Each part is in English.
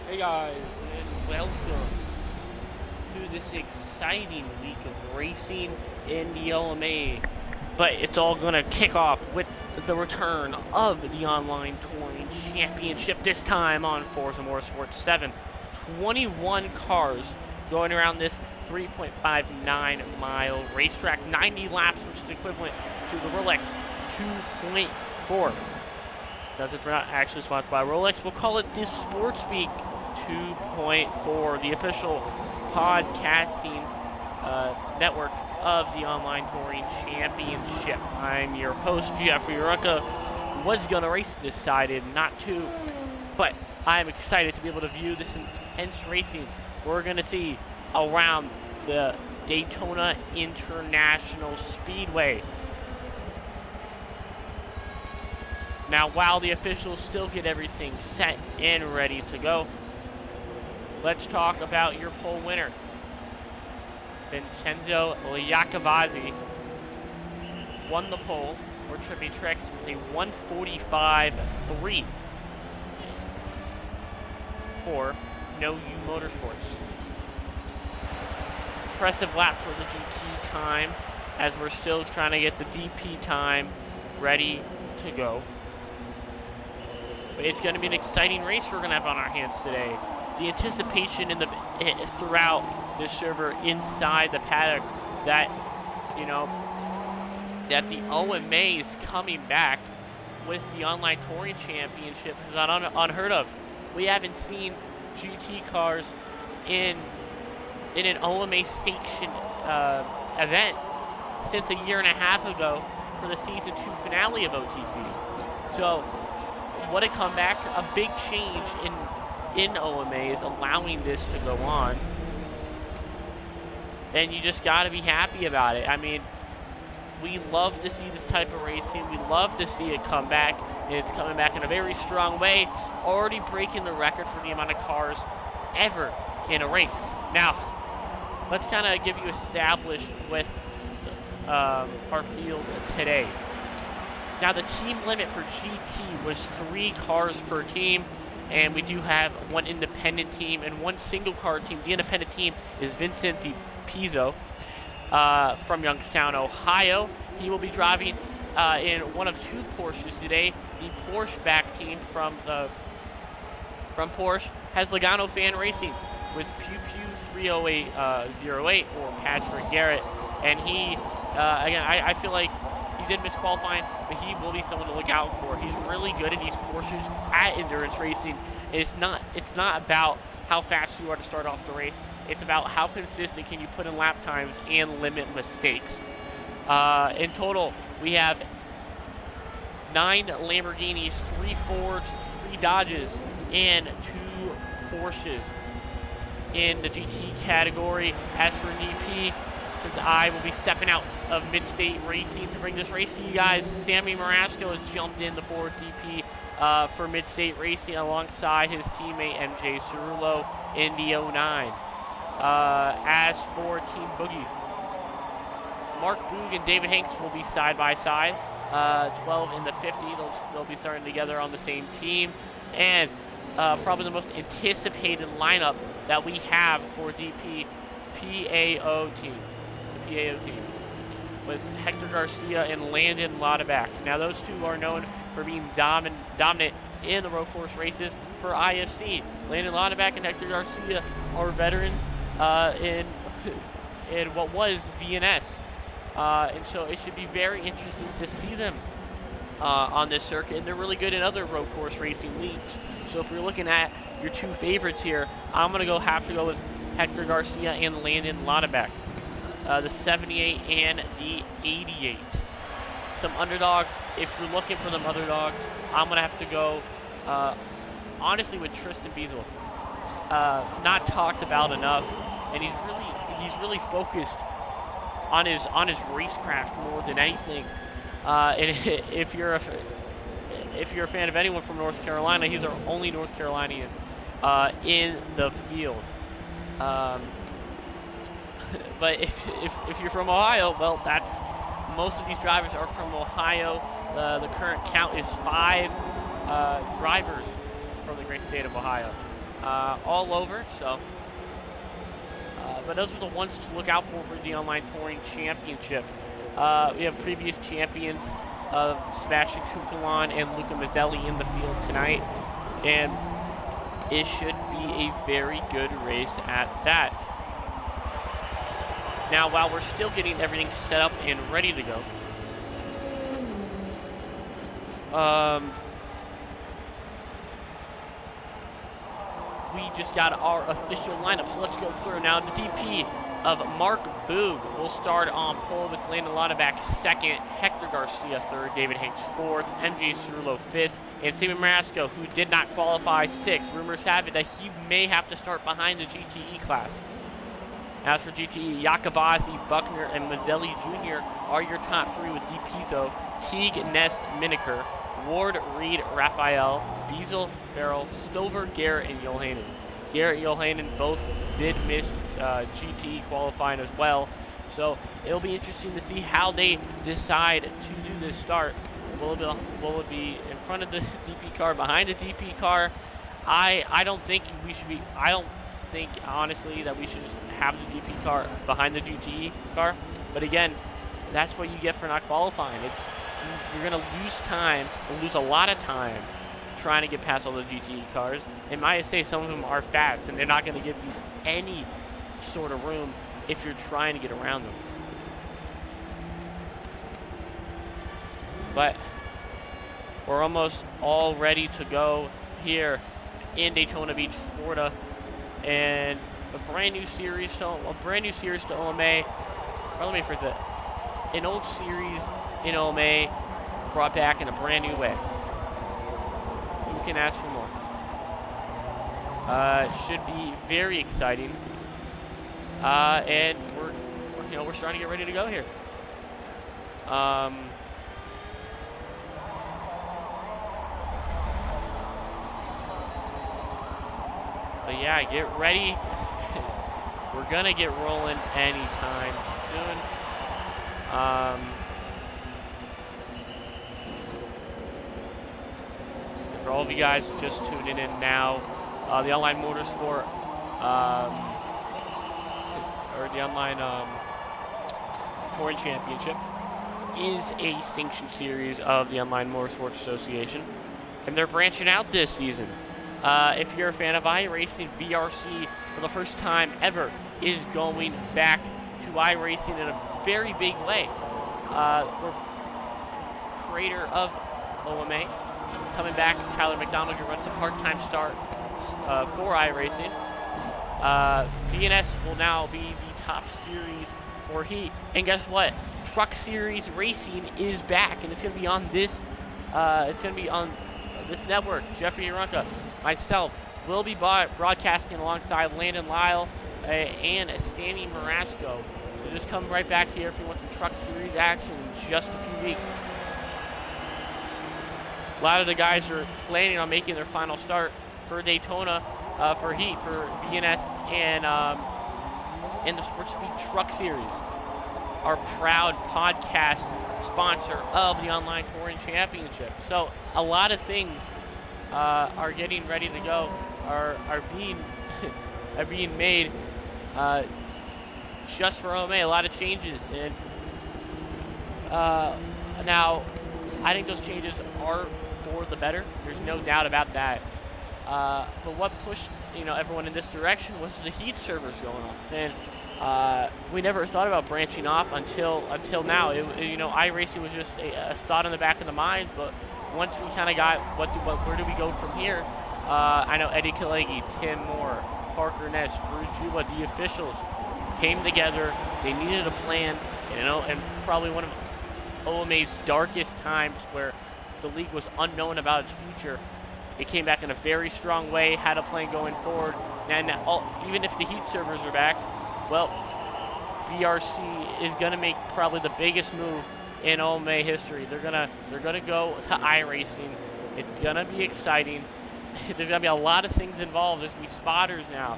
Hey guys, and welcome to this exciting week of racing in the OMA. But it's all going to kick off with the return of the online touring championship, this time on Forza Motorsport 7. 21 cars going around this 3.59 mile racetrack, 90 laps, which is equivalent to the Rolex 2.4. Because if we're not actually sponsored by Rolex, we'll call it the Sportspeak 2.4, the official podcasting network of the Online Touring Championship. I'm your host, Jeffrey Rucka. Was going to race, decided not to, but I'm excited to be able to view this intense racing we're going to see around the Daytona International Speedway. Now, while the officials still get everything set and ready to go, let's talk about your pole winner. Vincenzo Iacovazzi won the pole for Trippy Tricks with a 1:45.3 for No U Motorsports. Impressive lap for the GT time as we're still trying to get the DP time ready to go. It's going to be an exciting race we're going to have on our hands today. The anticipation throughout the server inside the paddock that the OMA is coming back with the Online Touring Championship is not unheard of. We haven't seen GT cars in an OMA sanctioned event since a year and a half ago for the season 2 finale of OTC. So, what a comeback, a big change in OMA is allowing this to go on. And you just got to be happy about it. I mean, we love to see this type of racing. We love to see it come back. And it's coming back in a very strong way, already breaking the record for the amount of cars ever in a race. Now, let's kind of give you established with our field today. Now, the team limit for GT was 3 cars per team, and we do have one independent team and one single car team. The independent team is Vincent Di Pizzo from Youngstown, Ohio. He will be driving in one of 2 Porsches today. The Porsche back team from Porsche has Logano Fan Racing with Pew Pew 30808 or Patrick Garrett, and he again I feel like he did miss qualifying, but he will be someone to look out for. He's really good in these Porsches at endurance racing. It's not about how fast you are to start off the race. It's about how consistent can you put in lap times and limit mistakes. In total, we have 9 Lamborghinis, 3 Fords, 3 Dodges, and 2 Porsches in the GT category. As for DP, since I will be stepping out of Mid-State Racing to bring this race to you guys, Sammy Marasco has jumped in the Ford DP for Mid-State Racing alongside his teammate MJ Cerullo in the 09. As for Team Boogies, Mark Boog and David Hanks will be side by side, 12 in the 50. They'll be starting together on the same team, and probably the most anticipated lineup that we have for DP PAO team. PAO team with Hector Garcia and Landon Lauterbach. Now, those 2 are known for being dominant in the road course races for IFC. Landon Lauterbach and Hector Garcia are veterans in what was VNS. And so it should be very interesting to see them on this circuit. And they're really good in other road course racing leagues. So if you're looking at your 2 favorites here, I'm going to have to go with Hector Garcia and Landon Lauterbach. The 78 and the 88. Some underdogs. If you're looking for them underdogs, I'm gonna have to go, honestly, with Tristan Beazle. Not talked about enough, and he's really focused on his racecraft more than anything. And if you're a fan of anyone from North Carolina, he's our only North Carolinian in the field. But if you're from Ohio, well, that's most of these drivers are from Ohio. The current count is 5 drivers from the great state of Ohio. all over. So, but those are the ones to look out for the Online Touring Championship. We have previous champions of Sebastian Kukulon and Luca Mazzelli in the field tonight, and it should be a very good race at that. Now, while we're still getting everything set up and ready to go, we just got our official lineup, so let's go through. Now, the DP of Mark Boog will start on pole with Landon Lauterbach second, Hector Garcia third, David Hanks fourth, MJ Cerullo fifth, and Steven Marasco, who did not qualify, sixth. Rumors have it that he may have to start behind the GTE class. As for GTE, Yakavazzi, Buckner, and Mazzelli Jr. are your top three with D. Pizzo, Teague, Ness, Miniker, Ward, Reed, Raphael, Beazle, Farrell, Stover, Garrett, and Johanan. Garrett and Johanan both did miss GTE qualifying as well, so it'll be interesting to see how they decide to do this start. Will it be in front of the DP car, behind the DP car? I don't think we should be. I don't think honestly that we should just have the DP car behind the GTE car. But again, that's what you get for not qualifying. You're gonna lose time, and lose a lot of time trying to get past all the GTE cars. And might say some of them are fast, and they're not gonna give you any sort of room if you're trying to get around them. But we're almost all ready to go here in Daytona Beach, Florida, and a brand new series to OMA. Or let me phrase that. An old series in OMA brought back in a brand new way. Who can ask for more? Should be very exciting, and we're starting to get ready to go here. But yeah, get ready. We're gonna get rolling anytime soon. For all of you guys just tuning in now, the Online Motorsport, or the Online Touring Championship is a sanctioned series of the Online Motorsport Association, and they're branching out this season. If you're a fan of iRacing, VRC for the first time ever is going back to iRacing in a very big way. We're creator of OMA coming back, Tyler McDonald, who runs a part-time start for iRacing. VNS will now be the top series for Heat, and guess what? Truck Series Racing is back, and it's going to be on this. It's going to be on this network. Jeffrey Aronka, myself, will be broadcasting alongside Landon Lyle and Sammy Marasco. So just come right back here if you want the Truck Series action in just a few weeks. A lot of the guys are planning on making their final start for Daytona, for Heat, for VNS, and the Sports Speed Truck Series. Our proud podcast sponsor of the Online Touring Championship. So a lot of things are getting ready to go, are being are being made just for OMA. A lot of changes, and now I think those changes are for the better. There's no doubt about that. But what pushed everyone in this direction was the Heat servers going off, and we never thought about branching off until now. iRacing was just a thought in the back of the minds, but once we kind of got where do we go from here? I know Eddie Kalegi, Tim Moore, Parker Ness, Drew Juba, the officials came together. They needed a plan, and probably one of OMA's darkest times where the league was unknown about its future. It came back in a very strong way, had a plan going forward, and even if the Heat servers are back, well, VRC is going to make probably the biggest move in OMA history. They're gonna go to iRacing. It's gonna be exciting. There's gonna be a lot of things involved. There's gonna be spotters now.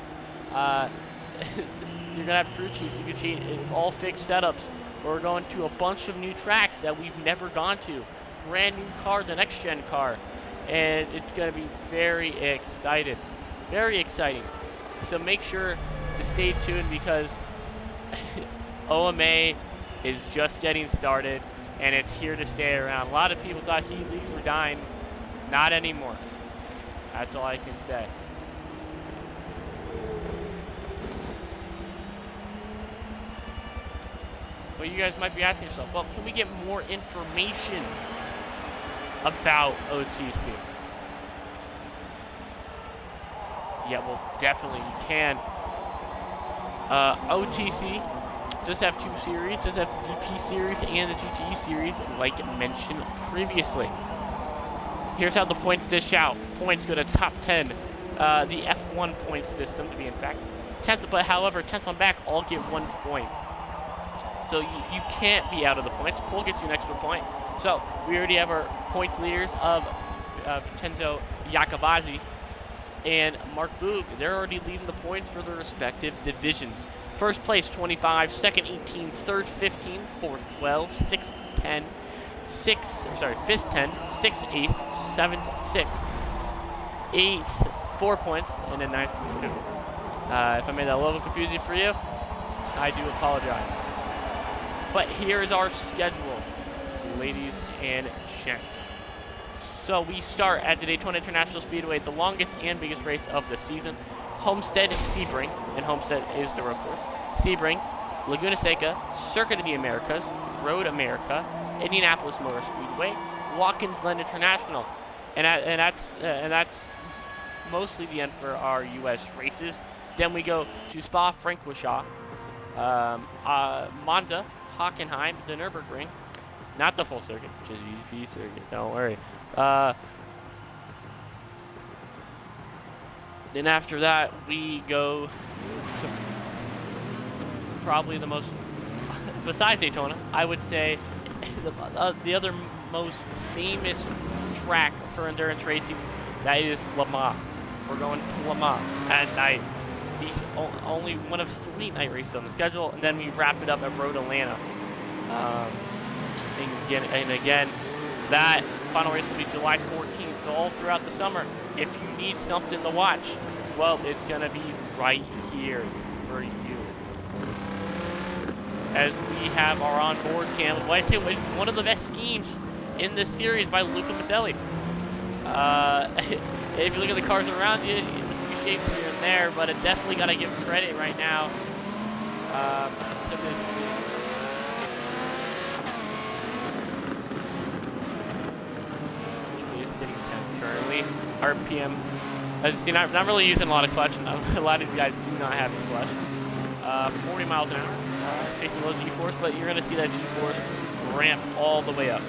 You're gonna have crew chiefs. You can see it's all fixed setups. We're going to a bunch of new tracks that we've never gone to. Brand new car, the next gen car, and it's gonna be very exciting. Very exciting. So make sure to stay tuned because OMA is just getting started and it's here to stay around. A lot of people thought heat leagues were dying. Not anymore. That's all I can say. Well, you guys might be asking yourself, well, can we get more information about OTC? Yeah, well, definitely you can. OTC does have 2 series. Does have the GP series and the GTE series, like mentioned previously. Here's how the points dish out. Points go to top 10. The F1 point system, to be in fact. 10th, but however, 10th on back all get 1 point. So you can't be out of the points. Pole gets you an extra point. So we already have our points leaders of Vincenzo Iacobacci and Mark Boog. They're already leading the points for their respective divisions. First place, 25. Second, 18. Third, 15. Fourth, 12. Sixth, 10. Fifth, 10. Sixth, 8th. Seventh, 6th. 8th, 4 points. And then 9th, 2. If I made that a little confusing for you, I do apologize. But here's our schedule, ladies and gents. So we start at the Daytona International Speedway, the longest and biggest race of the season. Homestead, Sebring, and Homestead is the road course. Sebring, Laguna Seca, Circuit of the Americas, Road America, Indianapolis Motor Speedway, Watkins Glen International, and that's mostly the end for our U.S. races. Then we go to Spa-Francorchamps, Monza, Hockenheim, the Nürburgring, not the full circuit, which is the GP circuit. Don't worry. Then after that, we go to probably the most, besides Daytona, I would say the other most famous track for endurance racing, that is Le Mans. We're going to Le Mans at night. Only one of 3 night races on the schedule, and then we wrap it up at Road Atlanta. And again, that final race will be July 14th. So all throughout the summer, if you need something to watch, well, it's going to be right here for you. As we have our onboard cam, well, I say one of the best schemes in this series by Luca Maselli. If you look at the cars around you, shapes here and there, but it definitely got to give credit right now to this. Is sitting 10th currently. RPM, as you see, not really using a lot of clutch. A lot of you guys do not have the clutch. 40 miles an hour, facing low G-force, but you're going to see that G-force ramp all the way up.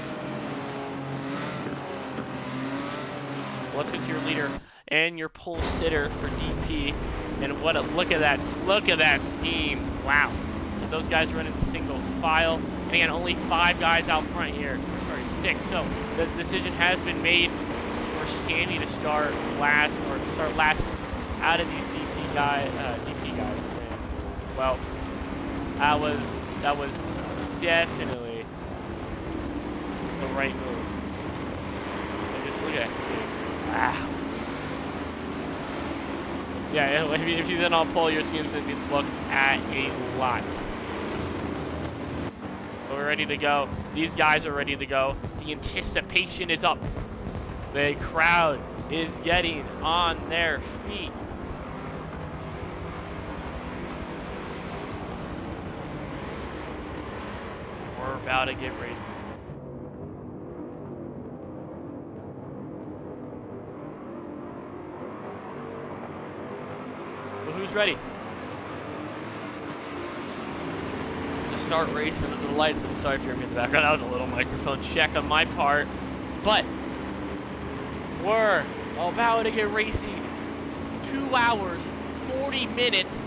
Let's get to your leader and your pole sitter for DP, and look at that scheme. Wow, those guys running single file, and again, only 5 guys out front here. Sorry, 6. So the decision has been made for Sandy to start last out of these DP guys. And, well, that was definitely the right move. And just look at that scheme. Wow. Yeah, if you've been on pole, you're seeing to look at a lot. But we're ready to go. These guys are ready to go. The anticipation is up. The crowd is getting on their feet. We're about to get racing. Who's ready to start racing under the lights? I'm sorry if you're in the background. That was a little microphone check on my part, but we're about to get racing. 2 hours, 40 minutes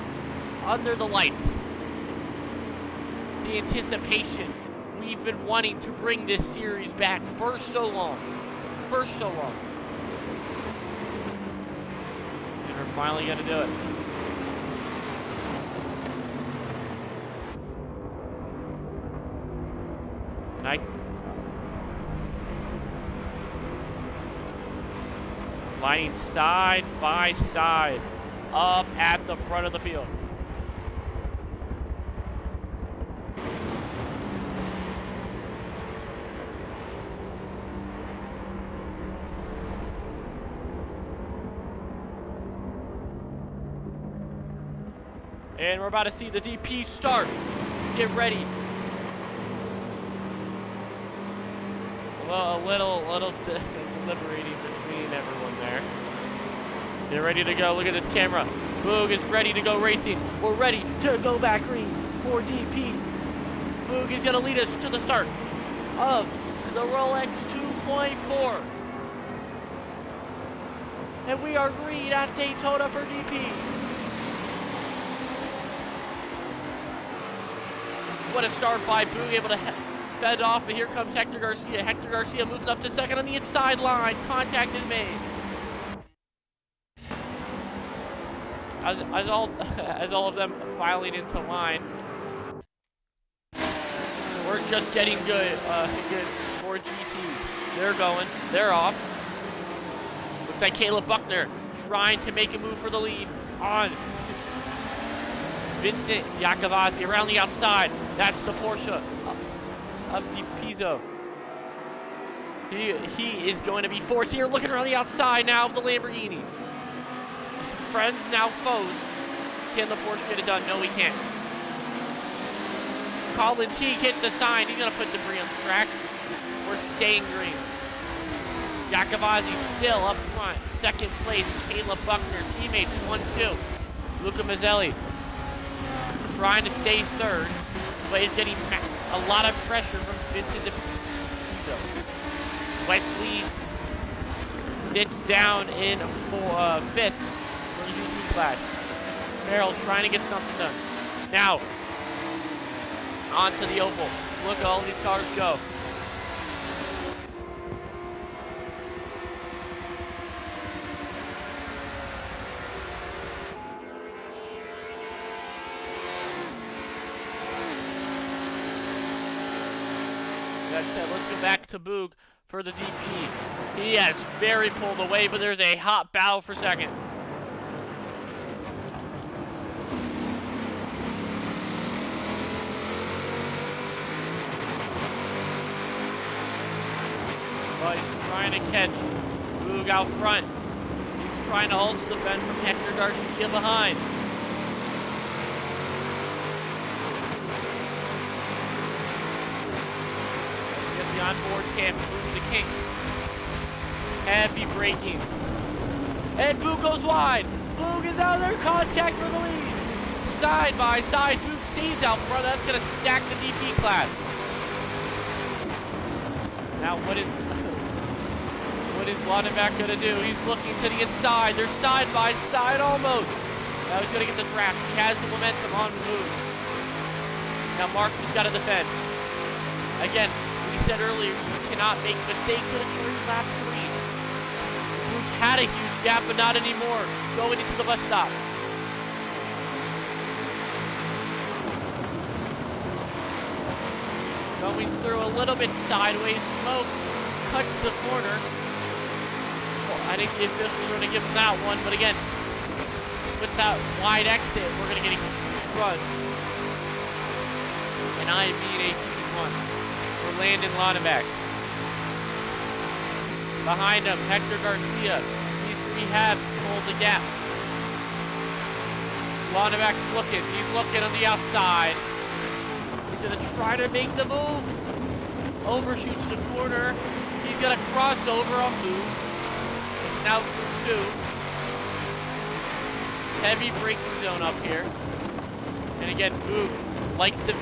under the lights. The anticipation. We've been wanting to bring this series back for so long. And we're finally going to do it. lining side by side up at the front of the field. And we're about to see the DP start. Get ready. Well, a little deliberating between everyone there. Get ready to go. Look at this camera. Boog is ready to go racing. We're ready to go back green for DP. Boog is going to lead us to the start of the Rolex 2.4. And we are green at Daytona for DP. What a start by Boog, able to fed off, but here comes Hector Garcia. Hector Garcia moves up to second on the inside line. Contact is made. As all of them filing into line. We're just getting good for GTs. They're going. They're off. Looks like Caleb Buckner trying to make a move for the lead on Vincent Iacovazzi around the outside. That's the Porsche of the Pizzo. He is going to be fourth here, looking around the outside now of the Lamborghini. Friends, now foes. Can the Porsche get it done? No, we can't. Colin Teague hits the sign. He's going to put debris on the track. We're staying green. Iacovazzi still up front. Second place, Caleb Buckner. Teammates 1-2. Luca Mazzelli trying to stay third, but he's getting a lot of pressure from Vincent DePizzo. Wesley sits down in fifth for the GT class. Merrill trying to get something done. Now, onto the oval. Look at all these cars go. That said, let's go back to Boog for the DP. He has very pulled away, but there's a hot battle for second. But he's trying to catch Boog out front. He's trying to also defend from Hector Garcia behind. The onboard cam, Boog the king. Heavy braking. And Boog goes wide. Boog is out of there. Contact for the lead. Side by side. Boog stays out front. That's going to stack the DP class. Now what is Lonneback going to do? He's looking to the inside. They're side by side almost. Now he's going to get the draft. He has the momentum on Boog. Now Marks has got to defend. Again, we said earlier, you cannot make mistakes in a lap 3. Boog had a huge gap, but not anymore. Going into the bus stop. Going through a little bit sideways. Smoke cuts the corner. Well, I think the officials are going to give him that one, but again, with that wide exit, we're going to get a run. And I mean a huge one for Landon Lonneback. Behind him, Hector Garcia. He's rehab, pulled the gap. Lonneback's looking. He's looking on the outside. He's going to try to make the move. Overshoots the corner. He's going to cross over on Boog. Now through 2. Heavy braking zone up here. And again, Boog likes to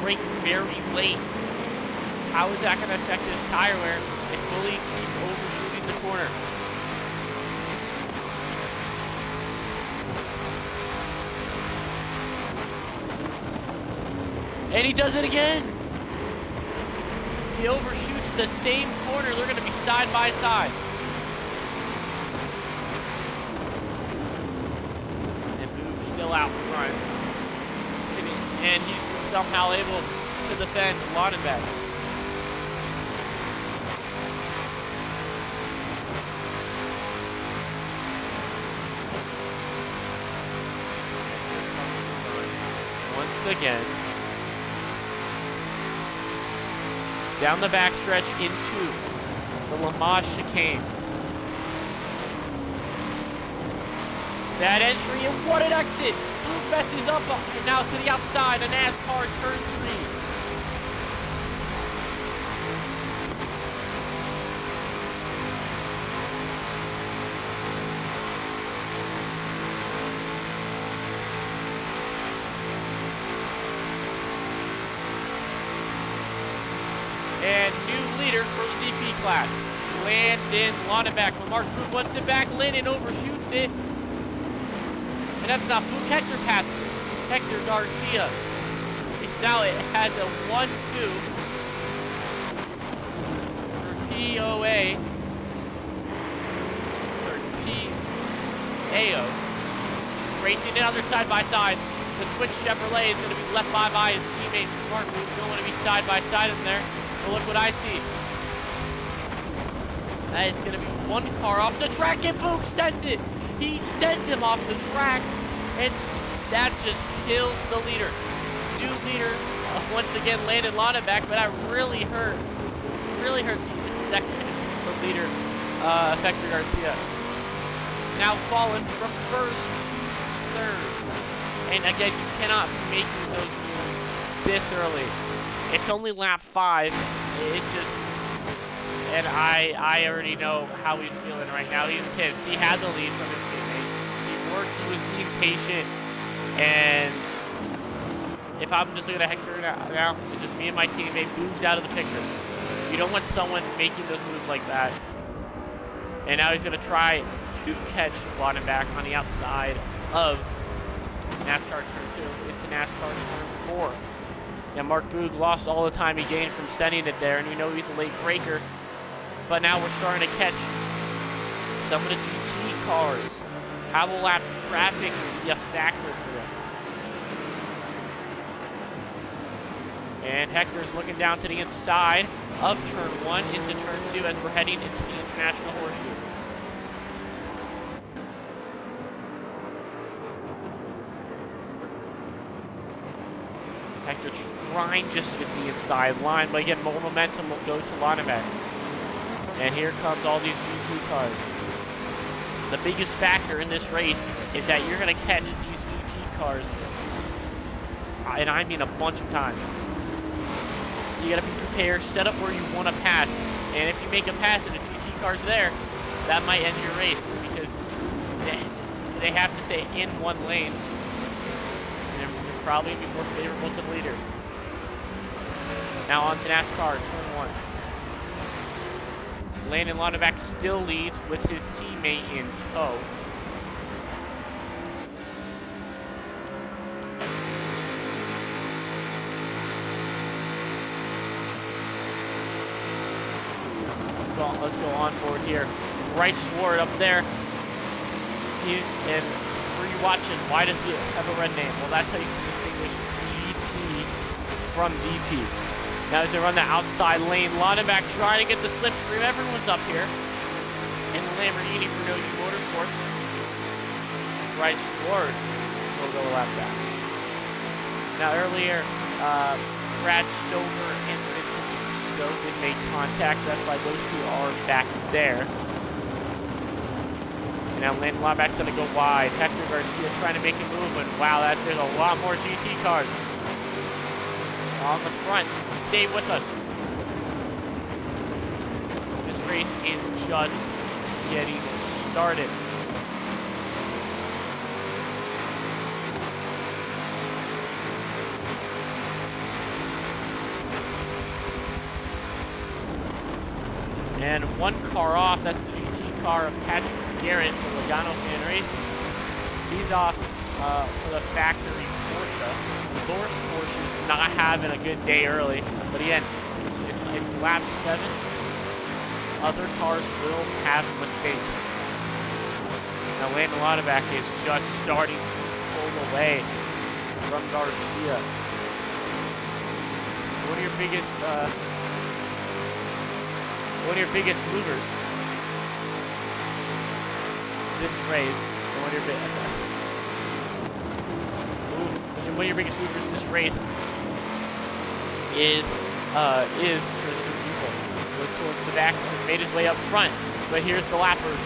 brake very late. How is that going to affect his tire wear if Willie keeps overshooting the corner? And he does it again. He overshoots the same corner. They're going to be side by side. And Boog's still out front. And he's somehow able to defend Lonneback. again. Down the backstretch into the Lamage chicane. That entry, and what an exit! Luke messes up, and now to the outside, a NASCAR turn 3. And new leader for the DP class, Landon Lonnebeck. When Mark Boog wants it back, Landon overshoots it. And that's not Boog. Hector passes Hector Garcia. Now it has a 1-2 for POA. Or PAO. Racing it other side by side. The Twitch Chevrolet is going to be left by his teammate Smart Boog. Don't want to be side by side in there. But look what I see. It's going to be one car off the track, and Boog sends it. He sends him off the track, and that just kills the leader. New leader, once again, Landon Lonnebeck, but that really hurt the second, the leader, Hector Garcia. Now falling from first to third. And again, you cannot make those moves this early. It's only lap 5. It's just, and I already know how he's feeling right now. He's pissed. He had the lead from his teammate. He worked. He was being patient. And if I'm just looking at Hector now, it's just me and my teammate. Moves out of the picture. You don't want someone making those moves like that. And now he's going to try to catch Lonnebeck on the outside of NASCAR Turn 2 into NASCAR Turn 4. Yeah, Mark Boog lost all the time he gained from sending it there, and you know he's a late breaker. But now we're starting to catch some of the GT cars. How will lap traffic be a factor for them? And Hector's looking down to the inside of Turn 1 into Turn 2 as we're heading into the International Horseshoe. Hector trying just to get the inside line, but again, more momentum will go to Lonnebeck. And here comes all these GT cars. The biggest factor in this race is that you're going to catch these GT cars, and I mean a bunch of times. You got to be prepared, set up where you want to pass, and if you make a pass and the GT car's there, that might end your race because they have to stay in one lane. Probably be more favorable to the leader. Now on to NASCAR, Turn 1. Landon Lonnebeck still leads with his teammate in tow. Let's go on board here. Bryce Ward up there. And for you watching, why does he have a red name? Well, that's how you can distinguish GT from DP. Now as they run the outside lane, Lonnebeck trying to get the slipstream. Everyone's up here in the Lamborghini for No U Motorsports. Bryce Ward will go a lap back. Now earlier, Brad Stover and Vincent Rizzo did make contact. That's why those two are back there. Now Landon Lonnebeck's going to go wide. Hector Garcia trying to make a move, and wow, there's a lot more GT cars on the front. Stay with us. This race is just getting started. And one car off, that's the GT car of Patrick Garrett for Logano Fan Racing. He's off for the factory Porsche. North Porsche's not having a good day early, but again, it's lap 7. Other cars will have mistakes. Now Landon Lonnebeck is just starting to pull away from Garcia. One of your biggest movers this race, one of your biggest movers this race is Tristan Diesel. Goes towards the back, made his way up front. But here's the lappers.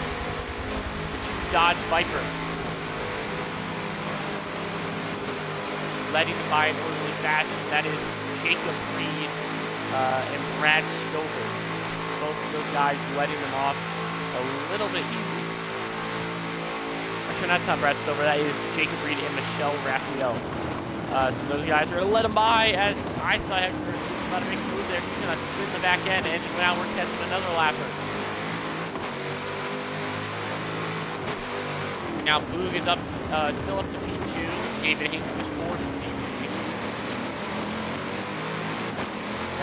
The two Dodge Viper. Letting them by in orderly fashion. That is Jacob Reed and Brad Stover. Both of those guys letting them off a little bit easy. Actually, that's not Brad Stover. That is Jacob Reed and Michelle Raphael. So those guys are going to let him by as I saw Hector about to make a move there. He's going to spin the back end, and now we're catching another lapper. Now Boog is up, still up to P2. David Hinks is fourth for P3.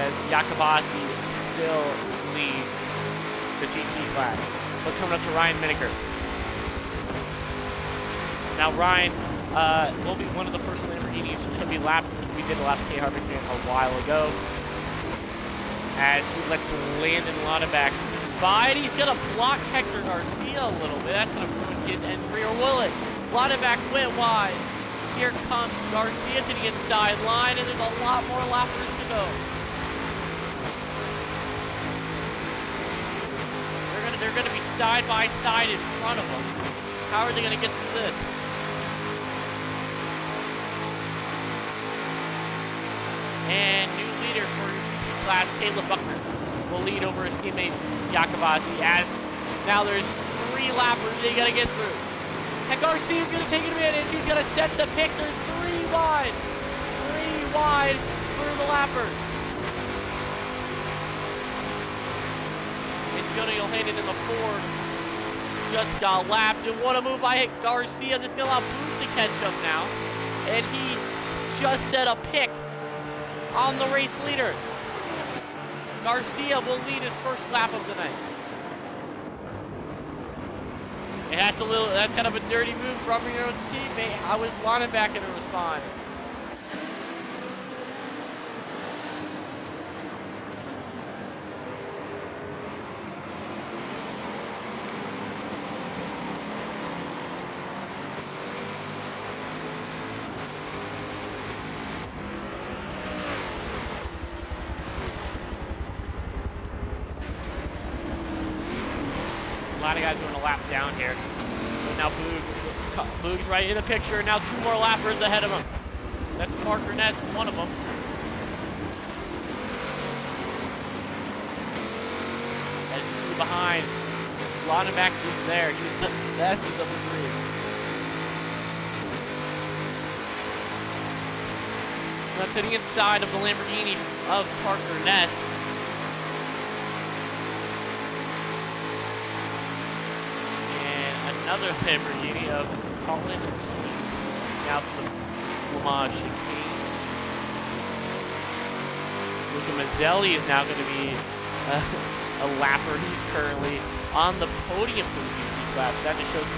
As Jakubowski still leads the GT class. But coming up to Ryan Miniker. Now Ryan will be one of the first Lamborghinis to be lapped. We did a lap K Harvinger a while ago. As he lets Landon Lauterbach by, and he's gonna block Hector Garcia a little bit. That's gonna ruin his entry, or will it? Lauterbach went wide. Here comes Garcia to the inside line, and there's a lot more lappers to go. They're gonna be side by side in front of them. How are they gonna get through this? And new leader for GT class, Caleb Buckner, will lead over his teammate Jakubowski. As now there's 3 lappers they gotta get through. And Garcia's gonna take advantage. He's gonna set the pick. There's 3 wide. 3 wide for the lappers. And Jonah Johanan in the Ford just got lapped. And what a move by Garcia. This is gonna allow Boog to catch up now. And he just set a pick on the race leader. Garcia will lead his first lap of the night. And that's kind of a dirty move from your own teammate. How is Lauterbach going to respond? A lot of guys doing a lap down here. But now Boog's right in the picture. Now 2 more lappers ahead of him. That's Parker Ness, one of them. And 2 behind. Lauterbach is there. That's the number 3. Now to the inside of the Lamborghini of Parker Ness. Another Lamborghini of Colin King. Now for the Le Mans chicane. Luca Mazzelli is now going to be a lapper. He's currently on the podium for the GT class. That just shows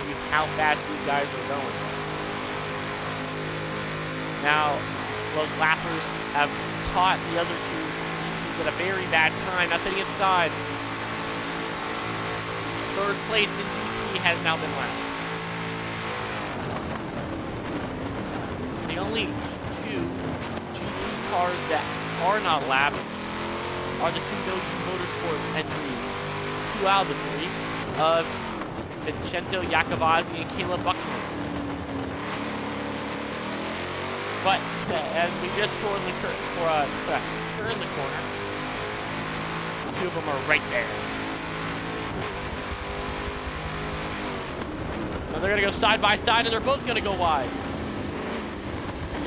you how fast these guys are going. Now, those lappers have caught the other 2 GTs at a very bad time. Now to the inside. 3rd place in GT has now been lapped. The only 2 GT cars that are not lapped are the 2 Motorsport entries. 2 out of the 3 of Vincenzo Jakubowski and Caleb Buckner. But as we just turned the corner, 2 of them are right there. Now they're going to go side by side, and they're both going to go wide.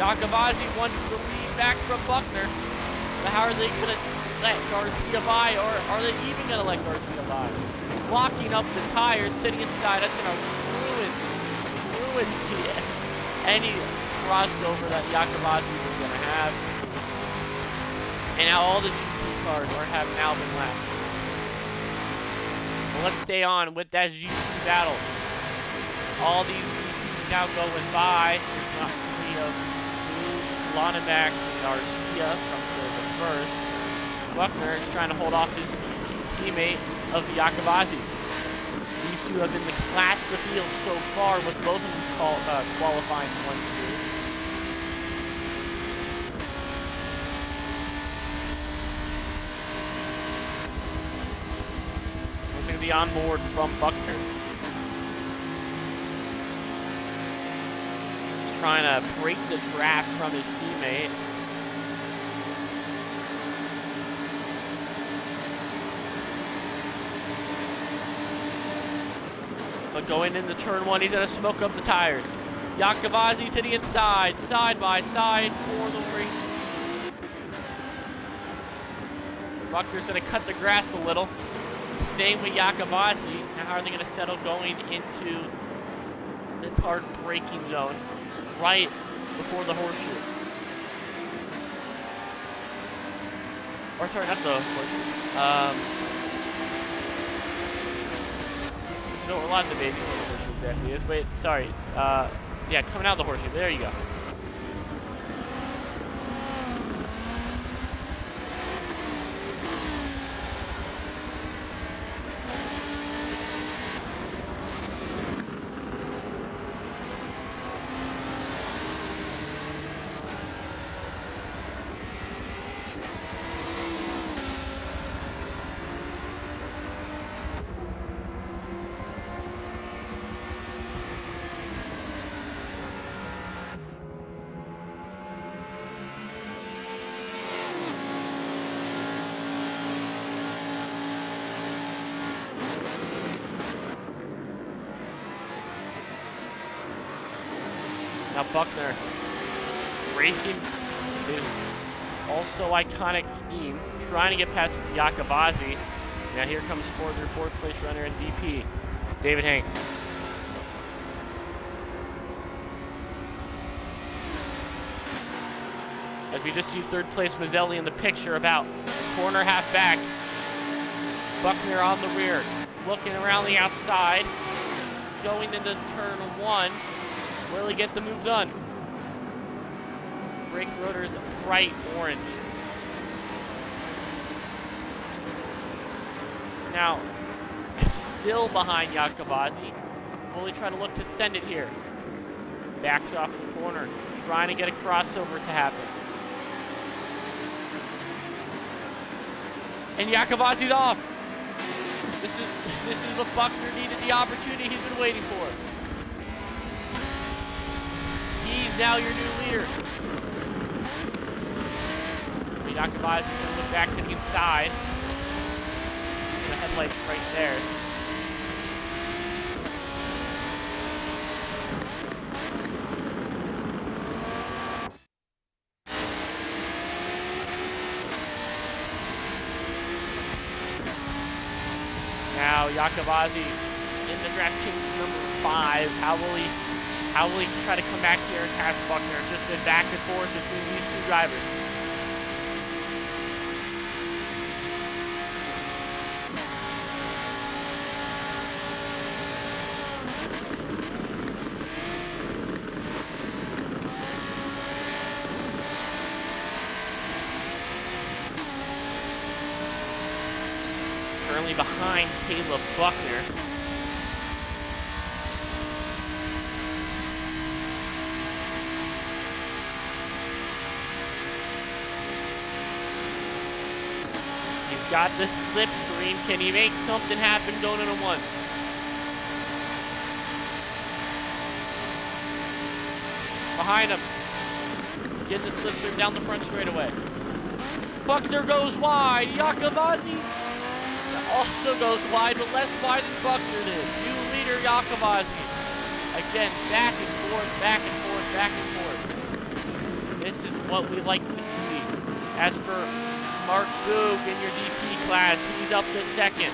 Jakubowski wants to lead back from Buckner. But how are they going to let Garcia by, or are they even going to let Garcia by? Blocking up the tires to the inside. That's going to ruin any crossover that Jakubowski was going to have. And now all the GT cars have now been lapped. Well, let's stay on with that GT battle. All these GTs now going by. There's not 3 of Lauterbach and Garcia from the first. Buckner is trying to hold off his teammate of Jakubowski. These 2 have been the class of the field so far, with both of them qualifying 1-2. everybody on board from Buckner. Trying to break the draft from his teammate. But going into turn one, he's going to smoke up the tires. Yakavazi to the inside, side by side for the race. Buckner's going to cut the grass a little. Same with Yakavazi. Now how are they going to settle going into this hard braking zone right before the horseshoe? Or sorry, not the horseshoe. No, we're allowed to debate what the horseshoe exactly is. Wait, sorry. Yeah, coming out of the horseshoe. There you go. Now Buckner racing his also iconic scheme, trying to get past Yakavazi. Now here comes fourth place runner in DP, David Hanks. As we just see third place Mazzelli in the picture, about corner half back. Buckner on the rear, looking around the outside, going into turn one. Will he get the move done? Brake rotor's bright orange. Now, still behind Yakavazi. Will he try to look to send it here? Backs off the corner, trying to get a crossover to happen. And Yakavazi's off. This is what Buckner needed, the opportunity he's been waiting for. He's now your new leader. Yakavazi's going to look back to the inside. The headlights right there. Now Yakavazi in the DraftKings number 5. How will he try to come back here and pass Buckner? It's just been back and forth between these two drivers. Currently behind Caleb Buckner. He's got the slipstream. Can he make something happen going into one? Behind him. Getting the slipstream down the front straightaway. Buckner goes wide. Yakavazi also goes wide, but less wide than Buckner did. New leader Yakavazi. Again, back and forth, back and forth, back and forth. This is what we like to see. As for Mark Boog in your DP class, he's up to second.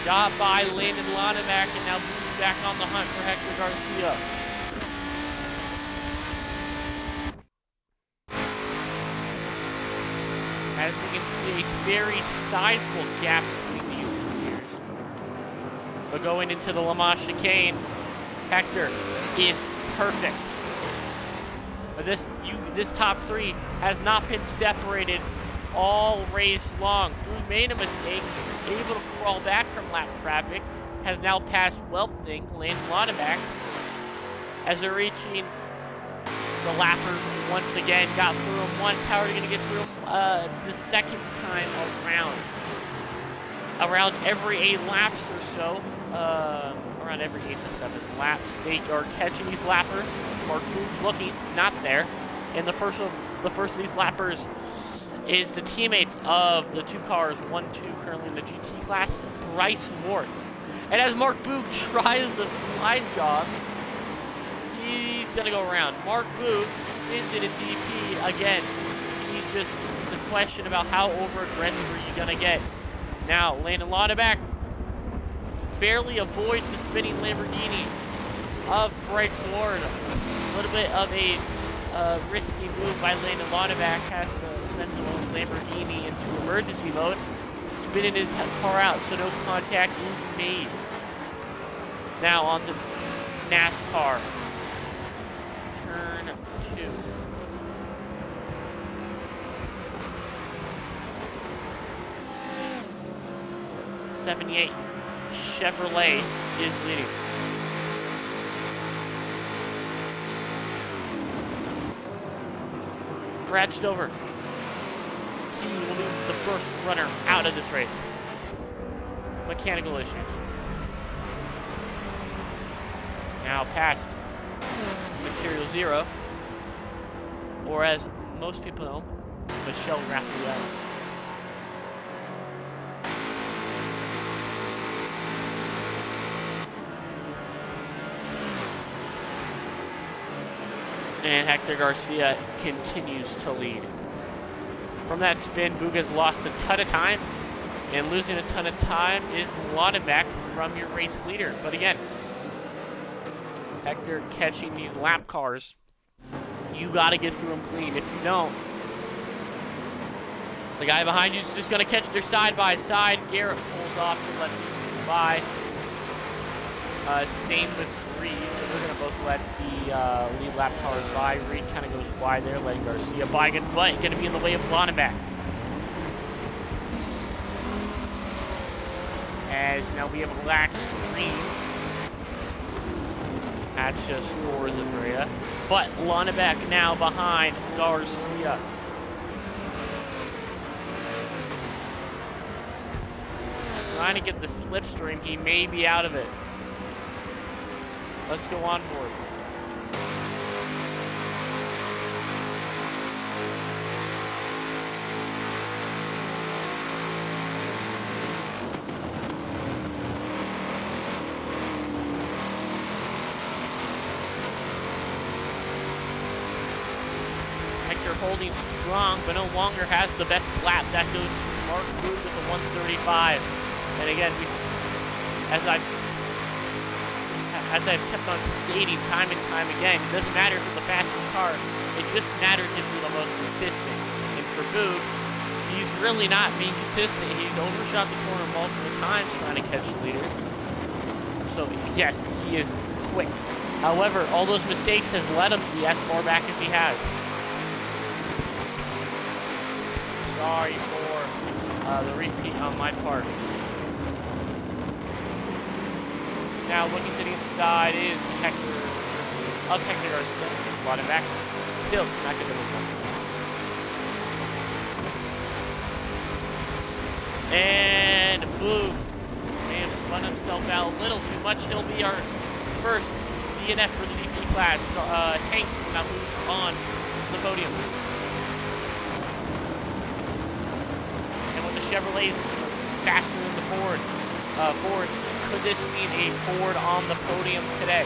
Got by Landon Lonneback, and now Boog's back on the hunt for Hector Garcia. As we can see, a very sizable gap between these two years. But going into the Le Mans chicane, Hector is perfect. But this top three has not been separated all race long. Boog made a mistake, able to crawl back from lap traffic, has now passed Welpting, Landon Lonneback, as they're reaching the lappers once again. Got through them once. How are they going to get through them the second time around? around every 8 laps or so, around every 8 to 7 laps, they are catching these lappers. Mark Booth looking, not there. And the first of these lappers is the teammates of the 2 cars, 1-2 currently in the GT class, Bryce Ward. And as Mark Boog tries the slide job, he's gonna go around. Mark Boog spins it in DP again. He's just the question about how over aggressive are you gonna get. Now Landon Lauterbach barely avoids the spinning Lamborghini of Bryce Ward. A little bit of a risky move by Landon Lauterbach, has to spend the Lamborghini into emergency mode, spinning his car out so no contact is made. Now on to NASCAR. Turn 2. '78 Chevrolet is leading. Brad Stover, he will be the first runner out of this race. Mechanical issues. Now past Material Zero, or as most people know, Michelle Raphael. And Hector Garcia continues to lead. From that spin, Boog has lost a ton of time, and losing a ton of time is Lauterbach from your race leader. But again, Hector catching these lap cars, you got to get through them clean. If you don't, the guy behind you is just going to catch their side by side. Garrett pulls off to let these by. Same with Reed, so they're going to both let the lead lap cars by. Reed kind of goes wide there, letting Garcia by, but going to be in the way of Lauterbach. As now we have a lax green. That's just for the area. But Lauterbach now behind Garcia. Trying to get the slipstream. He may be out of it. Let's go on board. Hector holding strong, but no longer has the best lap. That goes to Mark Boog with a 135. And again, as I've kept on stating time and time again, it doesn't matter if you're the fastest car, it just matters if you're the most consistent. And for Boog, he's really not being consistent. He's overshot the corner multiple times trying to catch the leader. So yes, he is quick. However, all those mistakes has led him to be as far back as he has. Sorry for the repeat on my part. Now looking to the inside is Hector Garcia. Lauterbach still not going to move on. And Boog may have spun himself out a little too much. He'll be our first DNF for the DP class. Hanks will now move on to the podium. And with the Chevrolets faster than the Fords, could this mean a Ford on the podium today?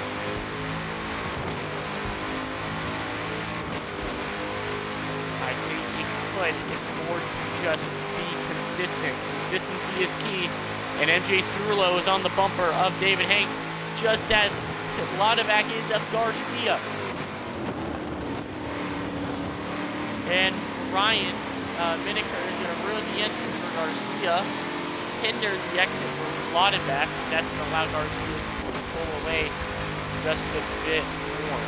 I think it could if Ford can just be consistent. Consistency is key, and MJ Cerullo is on the bumper of David Hanks, just as Lauterbach is of Garcia. And Ryan Miniker is going to ruin the entry for Garcia, hinder the exit for Lauterbach. That's going to allow Garcia to pull away just a bit more.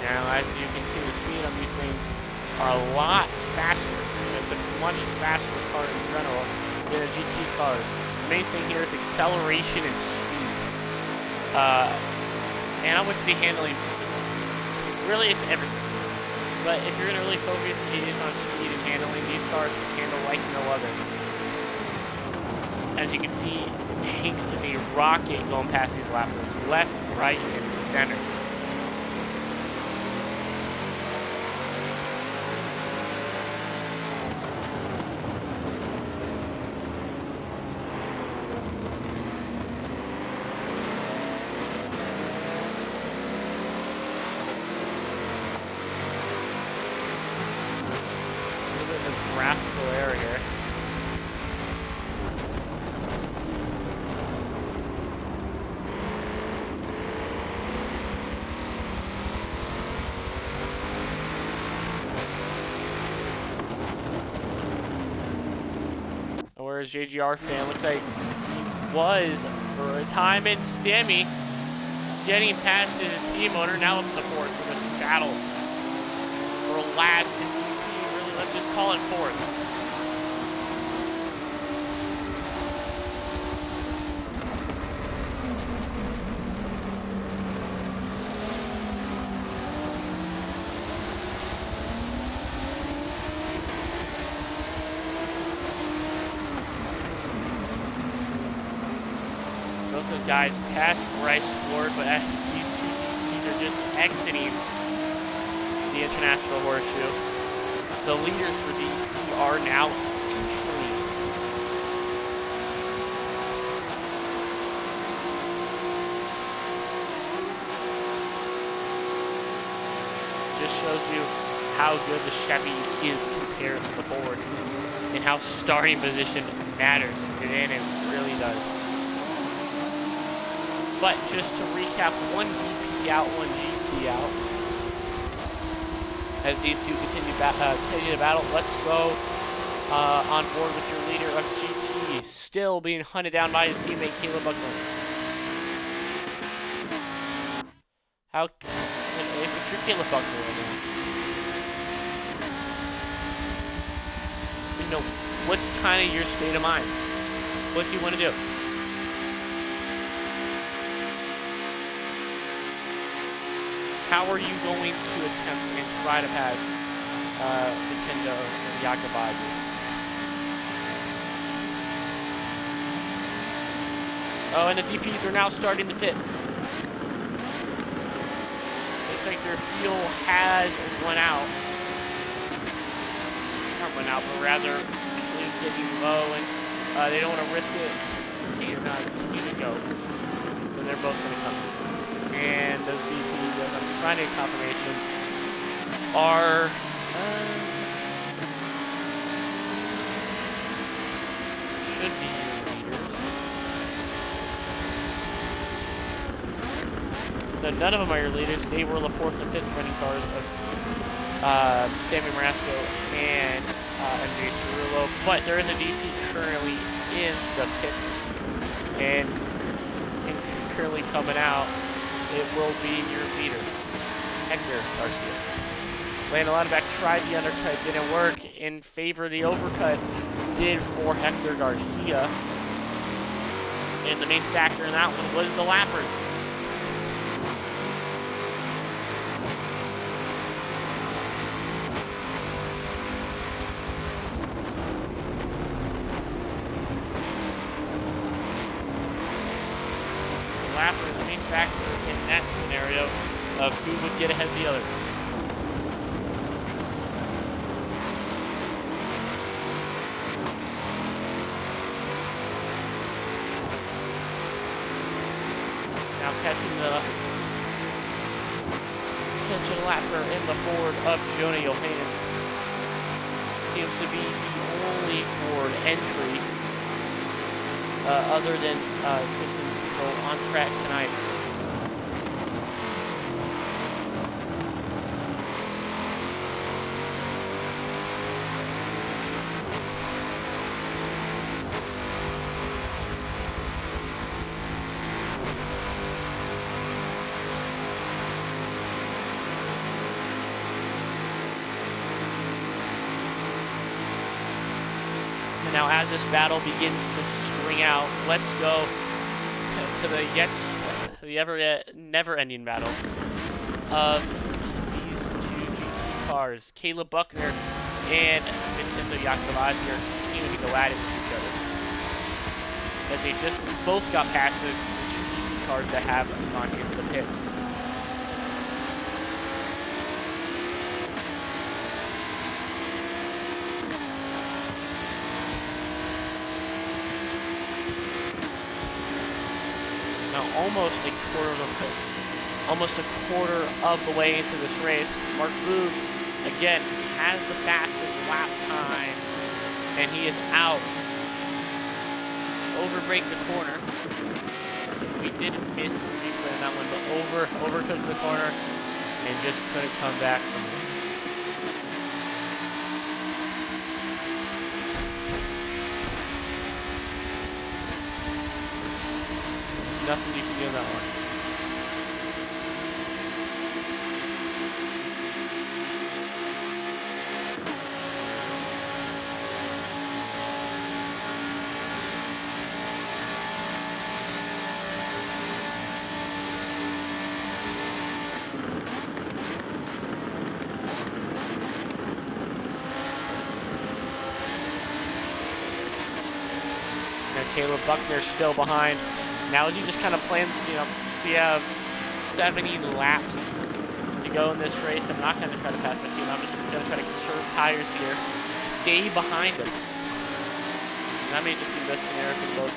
Now, as you can see, the speed on these things are a lot faster than a much faster car in general than the GT cars. The main thing here is acceleration and speed. And I wouldn't say handling. Really, it's everything. But if you're going to really focus, it is on speed and handling. These cars can handle like no other. As you can see, Hanks is a rocket going past these lappers. Left, right, and center. Graphical error here. Whereas JGR fan looks like he was for a time, and Sammy getting past his team owner, now up to the fourth with a battle for last. Let's just call it fourth. Both those guys passed Bryce Ward, but these two are just exiting the International Horseshoe. The leaders for DP are now entering. Just shows you how good the Chevy is compared to the Ford and how starting position matters. And it really does. But just to recap, one DP out, one GP out. As these two continue to battle, let's go on board with your leader of GT, still being hunted down by his teammate Caleb Buckland. How, if you're Caleb Buckland right now, you know, what's kind of your state of mind? What do you want to do? How are you going to attempt and try to pass Nintendo and Yakabaji? Oh, and the DPs are now starting to pit. Looks like their fuel has run out. Not run out, but rather it's getting low, and they don't want to risk it and continue to go. So they're both going to come. And those DPs, as I'm trying to get confirmation, are should be your leaders. No, none of them are your leaders. They were the fourth and fifth running cars of Sammy Marasco and MJ Cerullo. But there is a DP currently in the pits and currently coming out. It will be your leader, Hector Garcia. Landon Laudenbach tried the undercut, didn't work. In favor of the overcut, did for Hector Garcia. And the main factor in that one was the lappers. Lappers, the main factor in that scenario of who would get ahead of the other. Now catching the lapper in the Ford of Jonah Johannes. Seems to be the only Ford entry other than Tristan on track tonight. Now, as this battle begins to string out, let's go to the never-ending battle of these two GT cars. Caleb Buckner and Vincenzo Iacobazzi are continuing to go at it with each other, as they just both got past the two GT cars that have gone into the pits. Now almost a quarter of the way into this race, Mark Boog again has the fastest lap time, and he is out. Overbreak the corner. We did miss the replay on that one, but overtook the corner and just couldn't come back from it. Nothing you can do in that one. Now Caleb Buckner's still behind. Now as he just kind of plans, we have 70 laps to go in this race. I'm not going to try to pass my team. I'm just going to try to conserve tires here. Stay behind him. And that may just be the best scenario for both.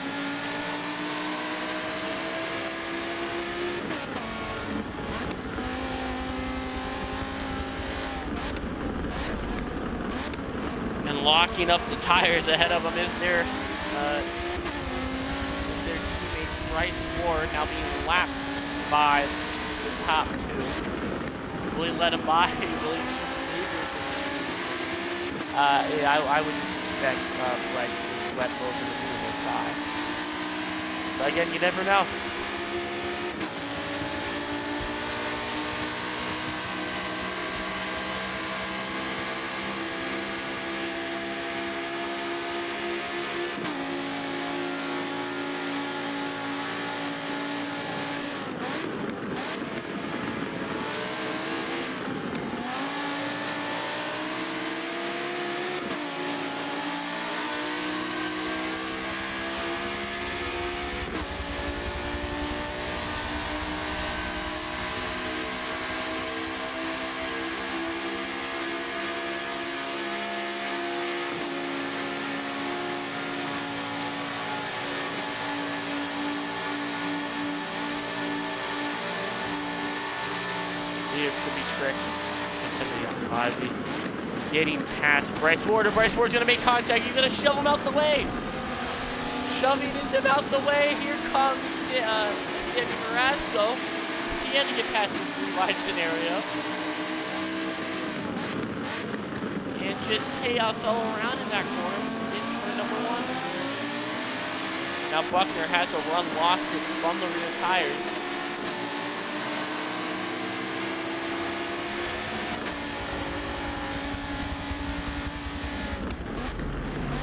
And locking up the tires ahead of him is their Bryce Ward, now being lapped by the top two. Will he let him by? Will he I would just expect Bryce to let both of the two by. But again, you never know. Here could be tricks. Iacobazzi getting past Bryce Ward. Bryce Ward's going to make contact. He's going to shove him out the way. Shoving him out the way. Here comes Sammy Marasco. He had to get past this three-wide scenario. And just chaos all around in that corner. In turn number one. Now Buckner had to run, lost it, spun the rear tires.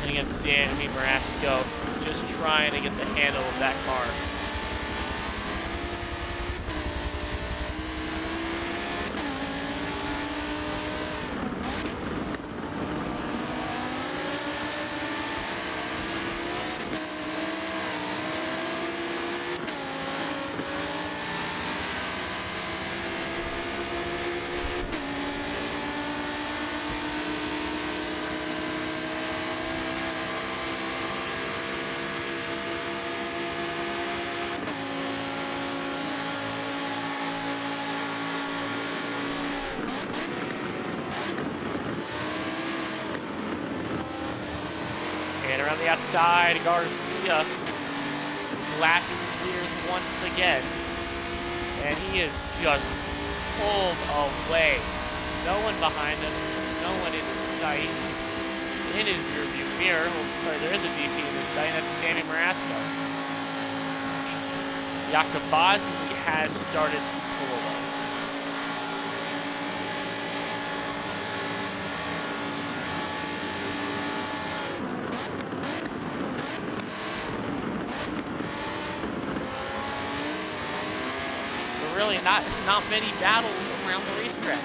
Against Sammy Marasco, just trying to get the handle of that car. Around the outside, Garcia lapping clears once again, and he is just pulled away. No one behind him, no one in his sight. In his rearview mirror, sorry, there is a DP in his sight, and that's Sammy Marasco. Iacobazzi has started to pull away. really not many battles around the racetrack.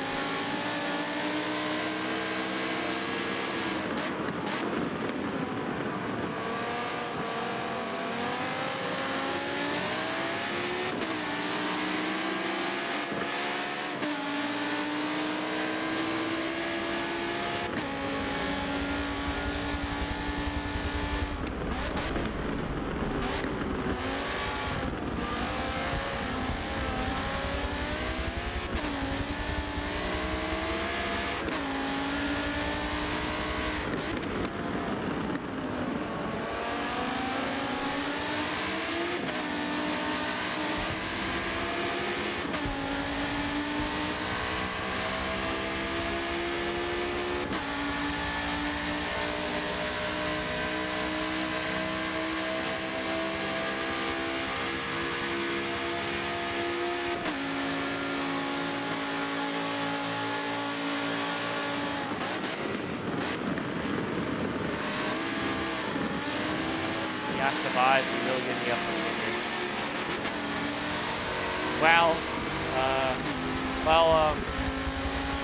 Survive and really get me up on here.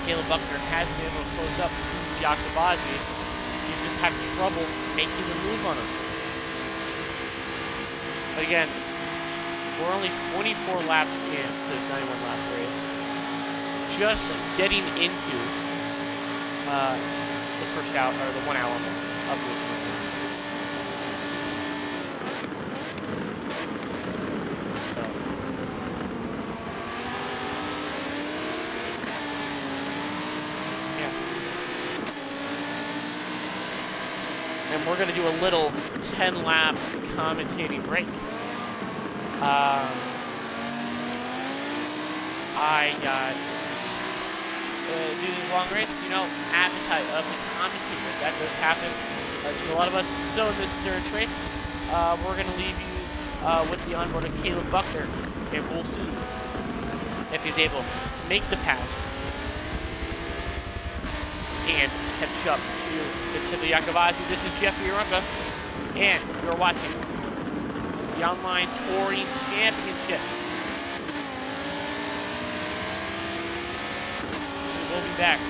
Caleb Buckner has been able to close up Yakubazi. He's just had trouble making the move on him. But again, we're only 24 laps in to this 91 lap race. Just getting into the first out, or the one element of this race. And we're going to do a little 10-lap commentating break. I got do this long race, appetite of the commentator. That does happen to a lot of us. So in this third race, we're going to leave you with the onboard of Caleb Buckner, and we'll see if he's able to make the pass and catch up to the Yakubazi. This is Jeffrey Urunga, and you're watching the Online Touring Championship. We'll be back.